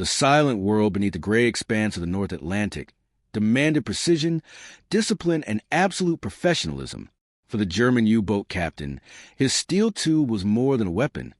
The silent world beneath the gray expanse of the North Atlantic demanded precision, discipline, and absolute professionalism. For the German U-boat captain, his steel tube was more than a weapon.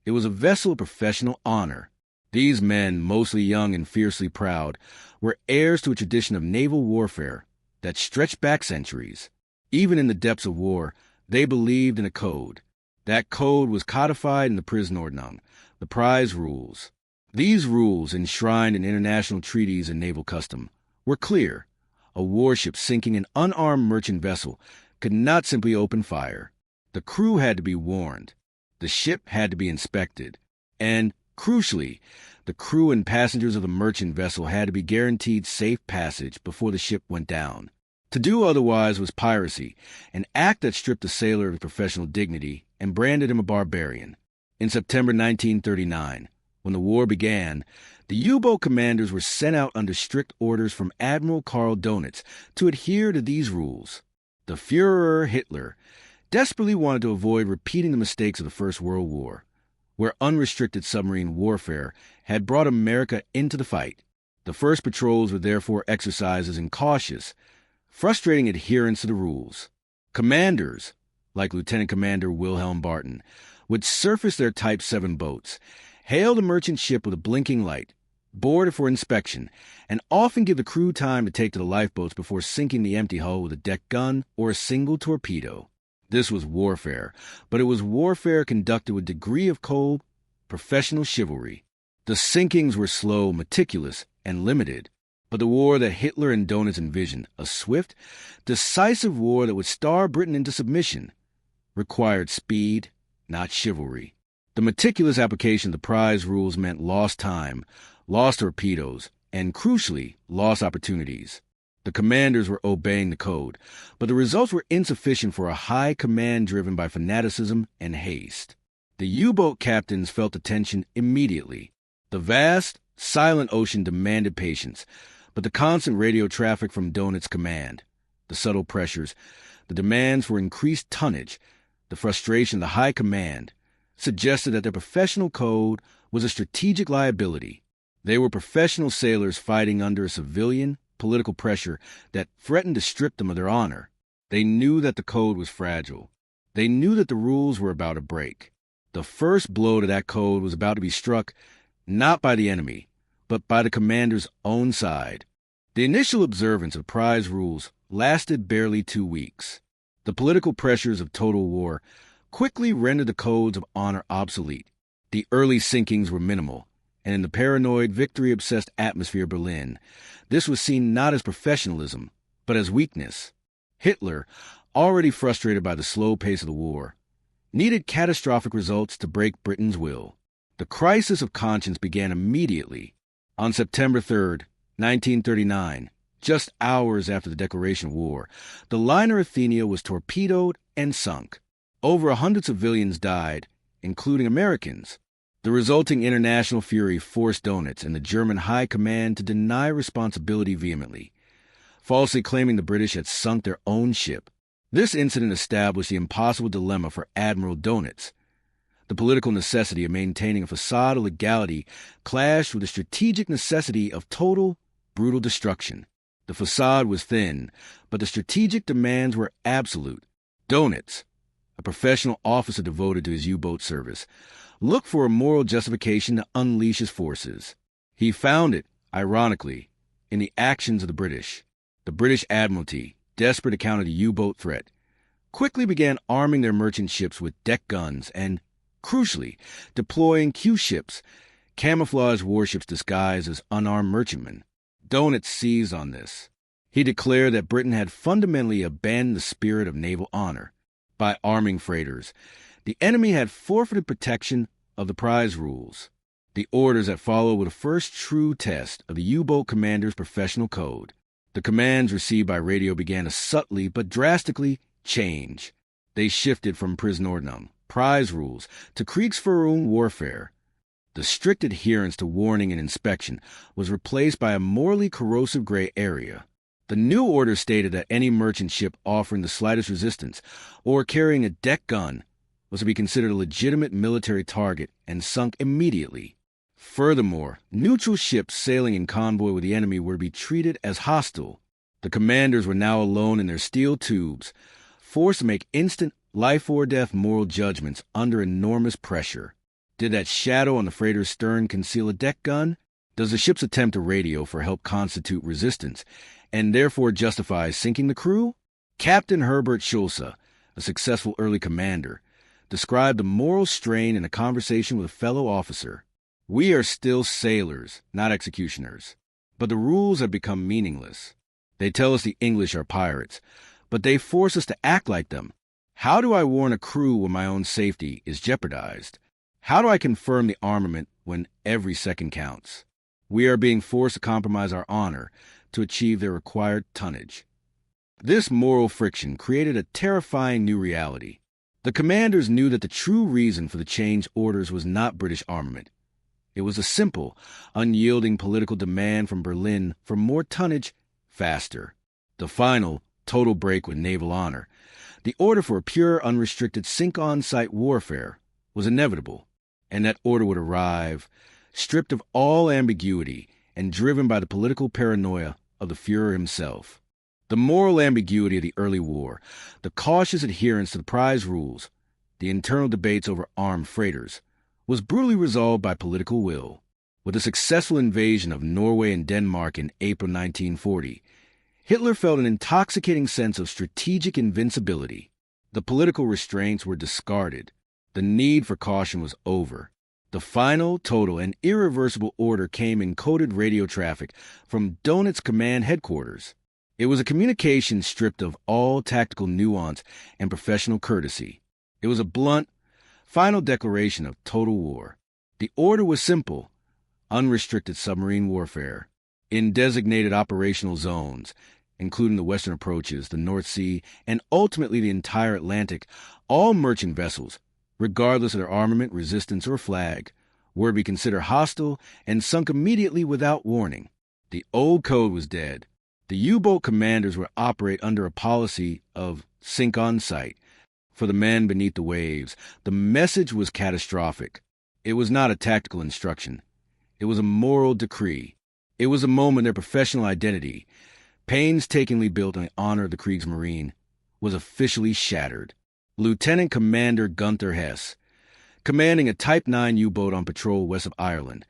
It was a vessel of professional honor. These men, mostly young and fiercely proud, were heirs to a tradition of naval warfare that stretched back centuries. Even in the depths of war, they believed in a code. That code was codified in the Prisnordnung, the prize rules. These rules, enshrined in international treaties and naval custom, were clear. A warship sinking an unarmed merchant vessel could not simply open fire. The crew had to be warned. The ship had to be inspected. And, crucially, the crew and passengers of the merchant vessel had to be guaranteed safe passage before the ship went down. To do otherwise was piracy, an act that stripped the sailor of his professional dignity and branded him a barbarian. In September 1939, when the war began, the U-boat commanders were sent out under strict orders from Admiral Karl Donitz to adhere to these rules. The Führer Hitler desperately wanted to avoid repeating the mistakes of the First World War, where unrestricted submarine warfare had brought America into the fight. The first patrols were therefore exercises in cautious, frustrating adherence to the rules. Commanders, like Lieutenant Commander Wilhelm Barton, would surface their Type 7 boats, hail the merchant ship with a blinking light, board it for inspection, and often give the crew time to take to the lifeboats before sinking the empty hull with a deck gun or a single torpedo. This was warfare, but it was warfare conducted with a degree of cold, professional chivalry. The sinkings were slow, meticulous, and limited, but the war that Hitler and Donitz envisioned, a swift, decisive war that would star Britain into submission, required speed, not chivalry. The meticulous application of the prize rules meant lost time, lost torpedoes, and, crucially, lost opportunities. The commanders were obeying the code, but the results were insufficient for a high command driven by fanaticism and haste. The U-boat captains felt the tension immediately. The vast, silent ocean demanded patience, but the constant radio traffic from Donitz's command, the subtle pressures, the demands for increased tonnage, the frustration of the high command, suggested that their professional code was a strategic liability. They were professional sailors fighting under a civilian, political pressure that threatened to strip them of their honor. They knew that the code was fragile. They knew that the rules were about to break. The first blow to that code was about to be struck not by the enemy, but by the commander's own side. The initial observance of prize rules lasted barely 2 weeks. The political pressures of total war quickly rendered the codes of honor obsolete. The early sinkings were minimal, and in the paranoid, victory-obsessed atmosphere of Berlin, this was seen not as professionalism, but as weakness. Hitler, already frustrated by the slow pace of the war, needed catastrophic results to break Britain's will. The crisis of conscience began immediately. On September 3, 1939, just hours after the declaration of war, the liner Athenia was torpedoed and sunk. Over 100 civilians died, including Americans. The resulting international fury forced Donitz and the German High Command to deny responsibility vehemently, falsely claiming the British had sunk their own ship. This incident established the impossible dilemma for Admiral Donitz. The political necessity of maintaining a facade of legality clashed with the strategic necessity of total, brutal destruction. The facade was thin, but the strategic demands were absolute. Donitz, a professional officer devoted to his U-boat service, looked for a moral justification to unleash his forces. He found it, ironically, in the actions of the British. The British Admiralty, desperate to counter the U-boat threat, quickly began arming their merchant ships with deck guns and, crucially, deploying Q-ships, camouflage warships disguised as unarmed merchantmen. Donitz seized on this. He declared that Britain had fundamentally abandoned the spirit of naval honor. By arming freighters, the enemy had forfeited protection of the prize rules. The orders that followed were the first true test of the U-boat commander's professional code. The commands received by radio began to subtly but drastically change. They shifted from Prisnordnung, prize rules, to Kriegsführung warfare. The strict adherence to warning and inspection was replaced by a morally corrosive gray area. The new order stated that any merchant ship offering the slightest resistance or carrying a deck gun was to be considered a legitimate military target and sunk immediately. Furthermore, neutral ships sailing in convoy with the enemy were to be treated as hostile. The commanders were now alone in their steel tubes, forced to make instant life-or-death moral judgments under enormous pressure. Did that shadow on the freighter's stern conceal a deck gun? Does the ship's attempt to radio for help constitute resistance, and therefore justify sinking the crew? Captain Herbert Schulze, a successful early commander, described the moral strain in a conversation with a fellow officer. "We are still sailors, not executioners. But the rules have become meaningless. They tell us the English are pirates, but they force us to act like them. How do I warn a crew when my own safety is jeopardized? How do I confirm the armament when every second counts? We are being forced to compromise our honor to achieve their required tonnage." This moral friction created a terrifying new reality. The commanders knew that the true reason for the changed orders was not British armament. It was a simple, unyielding political demand from Berlin for more tonnage, faster. The final, total break with naval honor, the order for a pure, unrestricted sink-on-sight warfare, was inevitable, and that order would arrive, stripped of all ambiguity and driven by the political paranoia of the Führer himself. The moral ambiguity of the early war, the cautious adherence to the prize rules, the internal debates over armed freighters, was brutally resolved by political will. With the successful invasion of Norway and Denmark in April 1940, Hitler felt an intoxicating sense of strategic invincibility. The political restraints were discarded. The need for caution was over. The final, total, and irreversible order came in coded radio traffic from Donitz Command Headquarters. It was a communication stripped of all tactical nuance and professional courtesy. It was a blunt, final declaration of total war. The order was simple: unrestricted submarine warfare in designated operational zones, including the western approaches, the North Sea, and ultimately the entire Atlantic. All merchant vessels, regardless of their armament, resistance, or flag, were to be considered hostile and sunk immediately without warning. The old code was dead. The U-boat commanders would operate under a policy of sink on sight. For the men beneath the waves, the message was catastrophic. It was not a tactical instruction. It was a moral decree. It was a moment their professional identity, painstakingly built on the honor of the Kriegsmarine, was officially shattered. Lieutenant Commander Gunther Hess, commanding a Type 9 U-boat on patrol west of Ireland,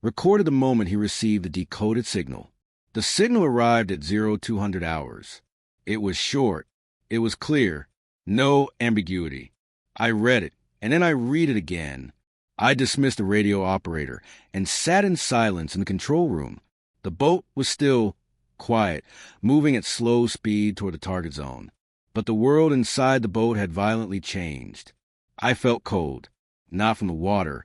recorded the moment he received the decoded signal. The signal arrived at 0200 hours. It was short. It was clear. No ambiguity. I read it, and then I read it again. I dismissed the radio operator and sat in silence in the control room. The boat was still, quiet, moving at slow speed toward the target zone. But the world inside the boat had violently changed. I felt cold, not from the water,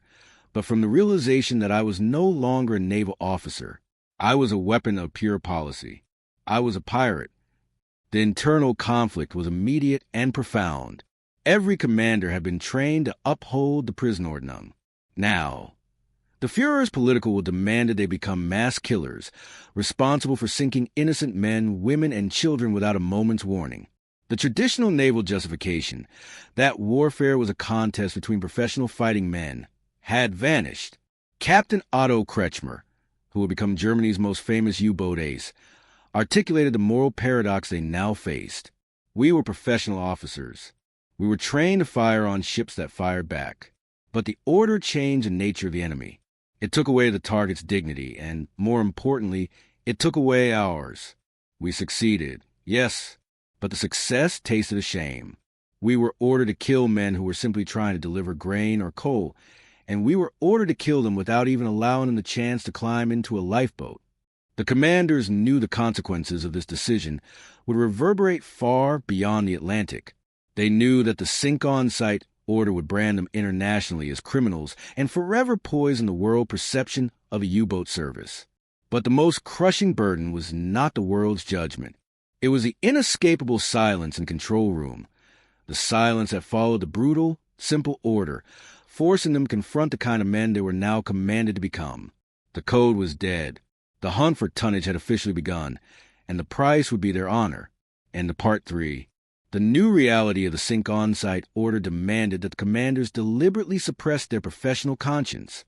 but from the realization that I was no longer a naval officer. I was a weapon of pure policy. I was a pirate. The internal conflict was immediate and profound. Every commander had been trained to uphold the Prisonordnung. Now, the Führer's political will demanded they become mass killers, responsible for sinking innocent men, women, and children without a moment's warning. The traditional naval justification, that warfare was a contest between professional fighting men, had vanished. Captain Otto Kretschmer, who would become Germany's most famous U-boat ace, articulated the moral paradox they now faced. We were professional officers. We were trained to fire on ships that fired back. But the order changed the nature of the enemy. It took away the target's dignity, and, more importantly, it took away ours. We succeeded, yes, but the success tasted of shame. We were ordered to kill men who were simply trying to deliver grain or coal, and we were ordered to kill them without even allowing them the chance to climb into a lifeboat. The commanders knew the consequences of this decision would reverberate far beyond the Atlantic. They knew that the sink-on-sight order would brand them internationally as criminals and forever poison the world perception of a U-boat service. But the most crushing burden was not the world's judgment. It was the inescapable silence in control room, the silence that followed the brutal, simple order, forcing them to confront the kind of men they were now commanded to become. The code was dead. The hunt for tonnage had officially begun, and the price would be their honor. And the Part 3. The new reality of the sink-on-sight order demanded that the commanders deliberately suppress their professional conscience.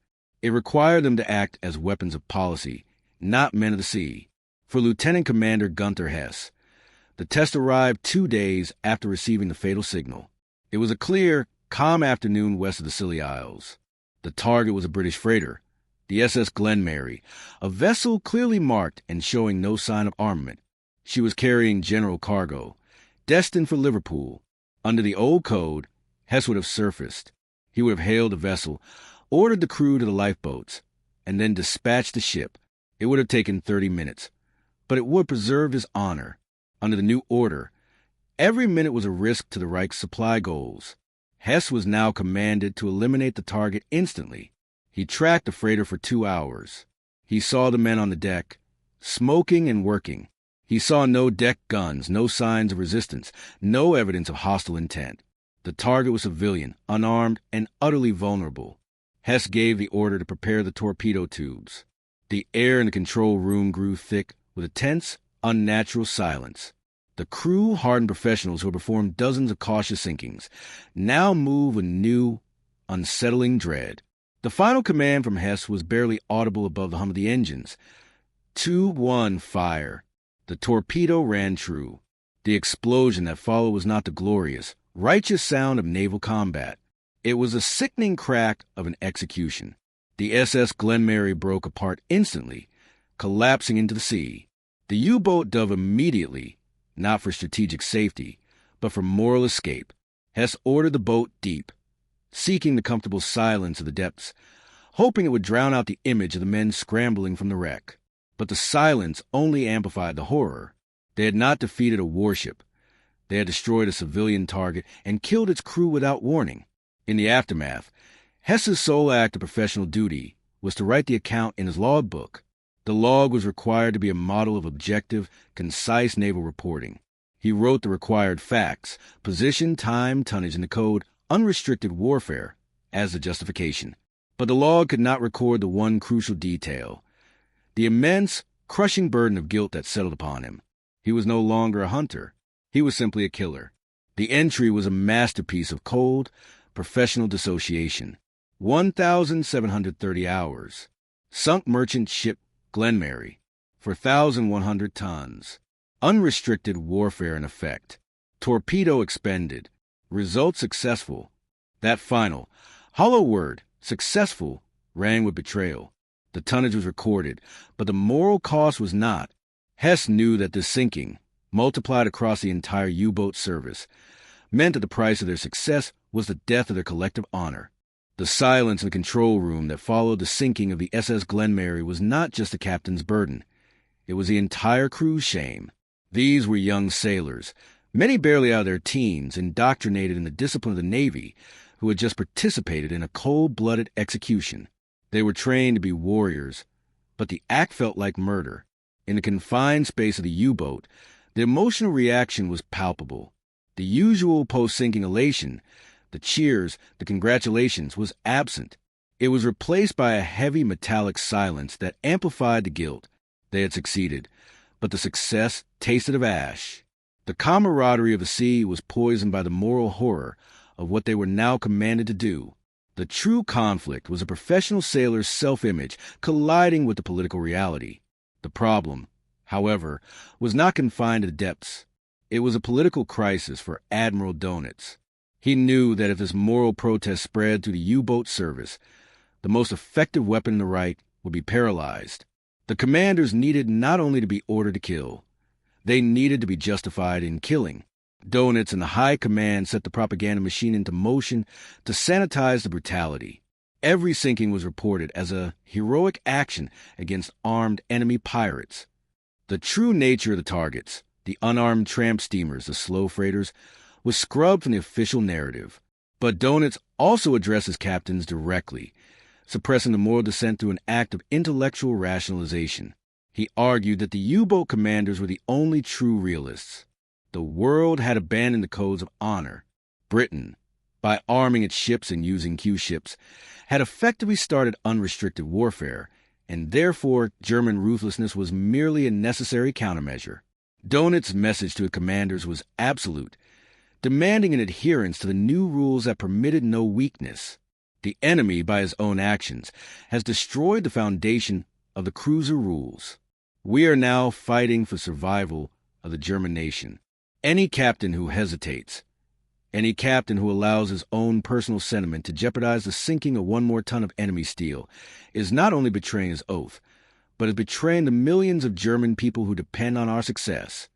It required them to act as weapons of policy, not men of the sea. For Lieutenant Commander Gunther Hess, the test arrived 2 days after receiving the fatal signal. It was a clear, calm afternoon west of the Scilly Isles. The target was a British freighter, the SS Glenmary, a vessel clearly marked and showing no sign of armament. She was carrying general cargo, destined for Liverpool. Under the old code, Hess would have surfaced. He would have hailed the vessel, ordered the crew to the lifeboats, and then dispatched the ship. It would have taken 30 minutes, but it would preserve his honor. Under the new order, every minute was a risk to the Reich's supply goals. Hess was now commanded to eliminate the target instantly. He tracked the freighter for 2 hours. He saw the men on the deck, smoking and working. He saw no deck guns, no signs of resistance, no evidence of hostile intent. The target was civilian, unarmed, and utterly vulnerable. Hess gave the order to prepare the torpedo tubes. The air in the control room grew thick with a tense, unnatural silence. The crew, hardened professionals who had performed dozens of cautious sinkings, now moved with new, unsettling dread. The final command from Hess was barely audible above the hum of the engines. 2-1 fire. The torpedo ran true. The explosion that followed was not the glorious, righteous sound of naval combat. It was a sickening crack of an execution. The SS Glenmary broke apart instantly, collapsing into the sea. The U-boat dove immediately, not for strategic safety, but for moral escape. Hess ordered the boat deep, seeking the comfortable silence of the depths, hoping it would drown out the image of the men scrambling from the wreck. But the silence only amplified the horror. They had not defeated a warship. They had destroyed a civilian target and killed its crew without warning. In the aftermath, Hess's sole act of professional duty was to write the account in his logbook. The log was required to be a model of objective, concise naval reporting. He wrote the required facts, position, time, tonnage, and the code unrestricted warfare as the justification. But the log could not record the one crucial detail, the immense, crushing burden of guilt that settled upon him. He was no longer a hunter. He was simply a killer. The entry was a masterpiece of cold, professional dissociation. 1,730 hours. Sunk merchant ship Glenmary for 1,100 tons. Unrestricted warfare in effect. Torpedo expended. Result successful. That final, hollow word, successful, rang with betrayal. The tonnage was recorded, but the moral cost was not. Hess knew that this sinking, multiplied across the entire U-boat service, meant that the price of their success was the death of their collective honor. The silence in the control room that followed the sinking of the SS Glenmary was not just the captain's burden. It was the entire crew's shame. These were young sailors, many barely out of their teens, indoctrinated in the discipline of the Navy, who had just participated in a cold-blooded execution. They were trained to be warriors, but the act felt like murder. In the confined space of the U-boat, the emotional reaction was palpable. The usual post-sinking elation, the cheers, the congratulations, was absent. It was replaced by a heavy metallic silence that amplified the guilt. They had succeeded, but the success tasted of ash. The camaraderie of the sea was poisoned by the moral horror of what they were now commanded to do. The true conflict was a professional sailor's self-image colliding with the political reality. The problem, however, was not confined to the depths. It was a political crisis for Admiral Donitz. He knew that if this moral protest spread through the U-boat service, the most effective weapon in the Reich would be paralyzed. The commanders needed not only to be ordered to kill, they needed to be justified in killing. Donitz and the high command set the propaganda machine into motion to sanitize the brutality. Every sinking was reported as a heroic action against armed enemy pirates. The true nature of the targets, the unarmed tramp steamers, the slow freighters, was scrubbed from the official narrative. But Donitz also addressed his captains directly, suppressing the moral dissent through an act of intellectual rationalization. He argued that the U-boat commanders were the only true realists. The world had abandoned the codes of honor. Britain, by arming its ships and using Q-ships, had effectively started unrestricted warfare, and therefore German ruthlessness was merely a necessary countermeasure. Donitz's message to the commanders was absolute, demanding an adherence to the new rules that permitted no weakness. The enemy, by his own actions, has destroyed the foundation of the cruiser rules. We are now fighting for survival of the German nation. Any captain who hesitates, any captain who allows his own personal sentiment to jeopardize the sinking of one more ton of enemy steel is not only betraying his oath, but is betraying the millions of German people who depend on our success.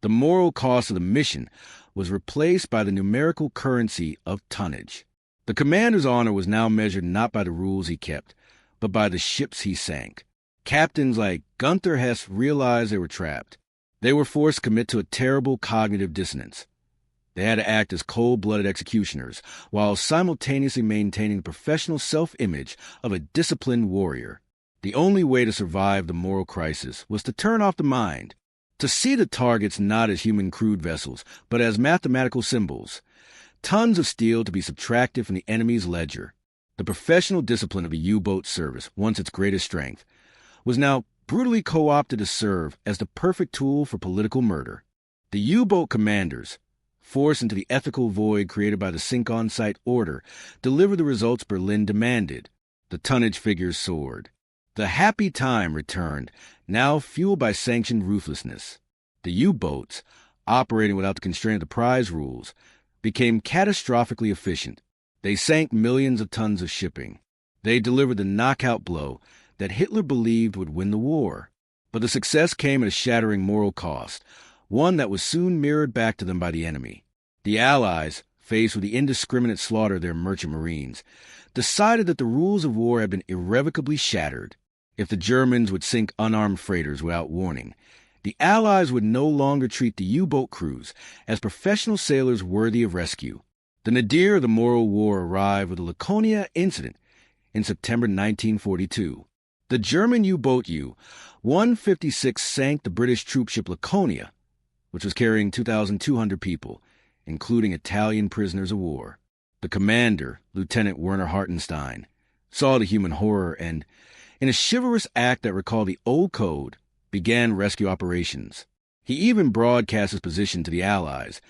The moral cost of the mission was replaced by the numerical currency of tonnage. The commander's honor was now measured not by the rules he kept, but by the ships he sank. Captains like Gunther Hess realized they were trapped. They were forced to commit to a terrible cognitive dissonance. They had to act as cold-blooded executioners, while simultaneously maintaining the professional self-image of a disciplined warrior. The only way to survive the moral crisis was to turn off the mind, to see the targets not as human crude vessels, but as mathematical symbols, tons of steel to be subtracted from the enemy's ledger. The professional discipline of a U-boat service, once its greatest strength, was now brutally co-opted to serve as the perfect tool for political murder. The U-boat commanders, forced into the ethical void created by the sink-on-sight order, delivered the results Berlin demanded. The tonnage figures soared. The happy time returned, now fueled by sanctioned ruthlessness. The U-boats, operating without the constraint of the prize rules, became catastrophically efficient. They sank millions of tons of shipping. They delivered the knockout blow that Hitler believed would win the war. But the success came at a shattering moral cost, one that was soon mirrored back to them by the enemy. The Allies, faced with the indiscriminate slaughter of their merchant marines, decided that the rules of war had been irrevocably shattered. If the Germans would sink unarmed freighters without warning, the Allies would no longer treat the U-boat crews as professional sailors worthy of rescue. The nadir of the moral war arrived with the Laconia incident in September 1942. The German U-boat U-156 sank the British troopship Laconia, which was carrying 2,200 people, including Italian prisoners of war. The commander, Lieutenant Werner Hartenstein, saw the human horror and, in a chivalrous act that recalled the old code, began rescue operations. He even broadcast his position to the Allies,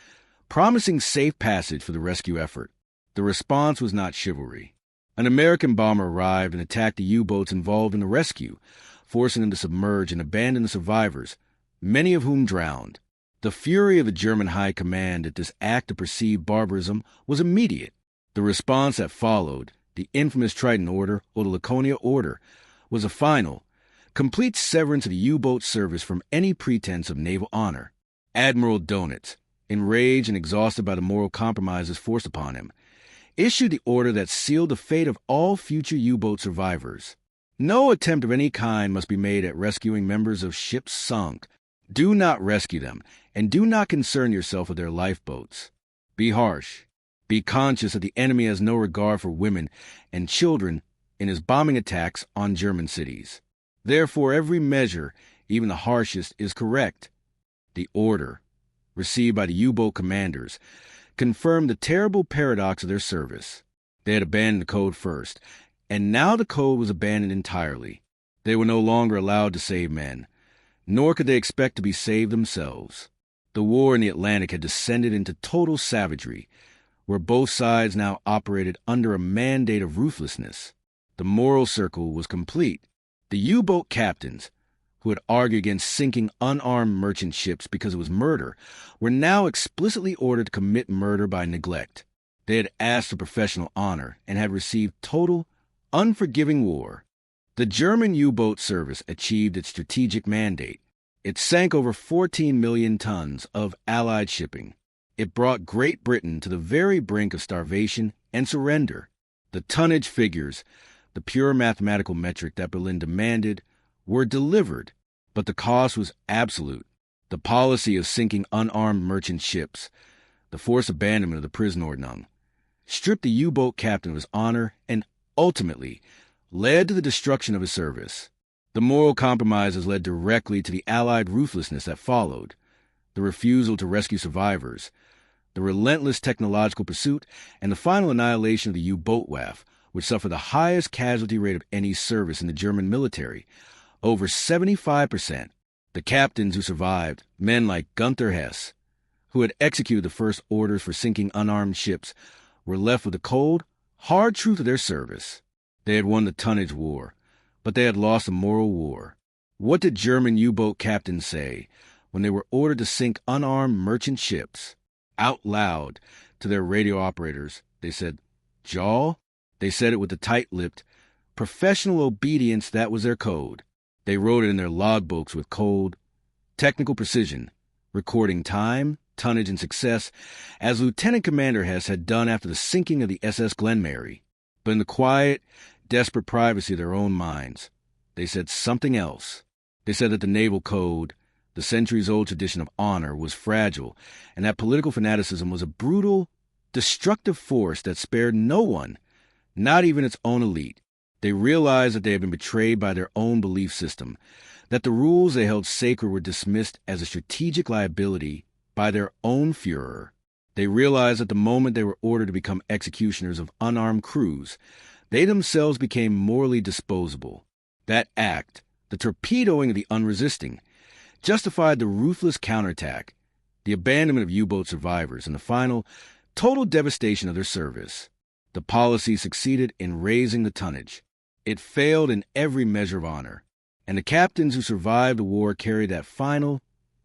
promising safe passage for the rescue effort. The response was not chivalry. An American bomber arrived and attacked the U-boats involved in the rescue, forcing them to submerge and abandon the survivors, many of whom drowned. The fury of the German High Command at this act of perceived barbarism was immediate. The response that followed, the infamous Triton Order or the Laconia Order, was a final, complete severance of the U-boat service from any pretense of naval honor. Admiral Donitz, enraged and exhausted by the moral compromises forced upon him, issued the order that sealed the fate of all future U-boat survivors. No attempt of any kind must be made at rescuing members of ships sunk. Do not rescue them, and do not concern yourself with their lifeboats. Be harsh. Be conscious that the enemy has no regard for women and children in his bombing attacks on German cities. Therefore, every measure, even the harshest, is correct. The order, received by the U-boat commanders, confirmed the terrible paradox of their service. They had abandoned the code first, and now the code was abandoned entirely. They were no longer allowed to save men, nor could they expect to be saved themselves. The war in the Atlantic had descended into total savagery, where both sides now operated under a mandate of ruthlessness. The moral circle was complete. The U-boat captains, who had argued against sinking unarmed merchant ships because it was murder, were now explicitly ordered to commit murder by neglect. They had asked for professional honor and had received total, unforgiving war. The German U-boat service achieved its strategic mandate. It sank over 14 million tons of Allied shipping. It brought Great Britain to the very brink of starvation and surrender. The tonnage figures, the pure mathematical metric that Berlin demanded, were delivered, but the cost was absolute. The policy of sinking unarmed merchant ships, the forced abandonment of the Prisonordnung, stripped the U-boat captain of his honor and, ultimately, led to the destruction of his service. The moral compromises led directly to the Allied ruthlessness that followed, the refusal to rescue survivors, the relentless technological pursuit, and the final annihilation of the U-boat WAF, which suffered the highest casualty rate of any service in the German military, over 75%. The captains who survived, men like Gunther Hess, who had executed the first orders for sinking unarmed ships, were left with the cold, Hard truth of their service. They had won the tonnage war, but they had lost the moral war. What did German U-boat captains say when they were ordered to sink unarmed merchant ships? Out loud to their radio operators, they said, "Jaw." They said it with the tight-lipped, professional obedience that was their code. They wrote it in their logbooks with cold, technical precision, recording time, tonnage, and success, as Lieutenant Commander Hess had done after the sinking of the SS Glenmary. But in the quiet, desperate privacy of their own minds, they said something else. They said that the naval code, the centuries-old tradition of honor, was fragile, and that political fanaticism was a brutal, destructive force that spared no one, not even its own elite. They realized that they had been betrayed by their own belief system, that the rules they held sacred were dismissed as a strategic liability by their own Führer. They realized that the moment they were ordered to become executioners of unarmed crews, they themselves became morally disposable. That act, the torpedoing of the unresisting, justified the ruthless counterattack, the abandonment of U-boat survivors, and the final, total devastation of their service. The policy succeeded in raising the tonnage. It failed in every measure of honor, and the captains who survived the war carried that final,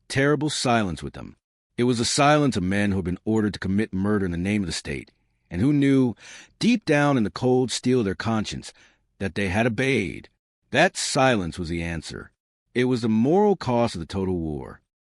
terrible silence with them. It was the silence of men who had been ordered to commit murder in the name of the state, and who knew, deep down in the cold steel of their conscience, that they had obeyed. That silence was the answer. It was the moral cost of the total war.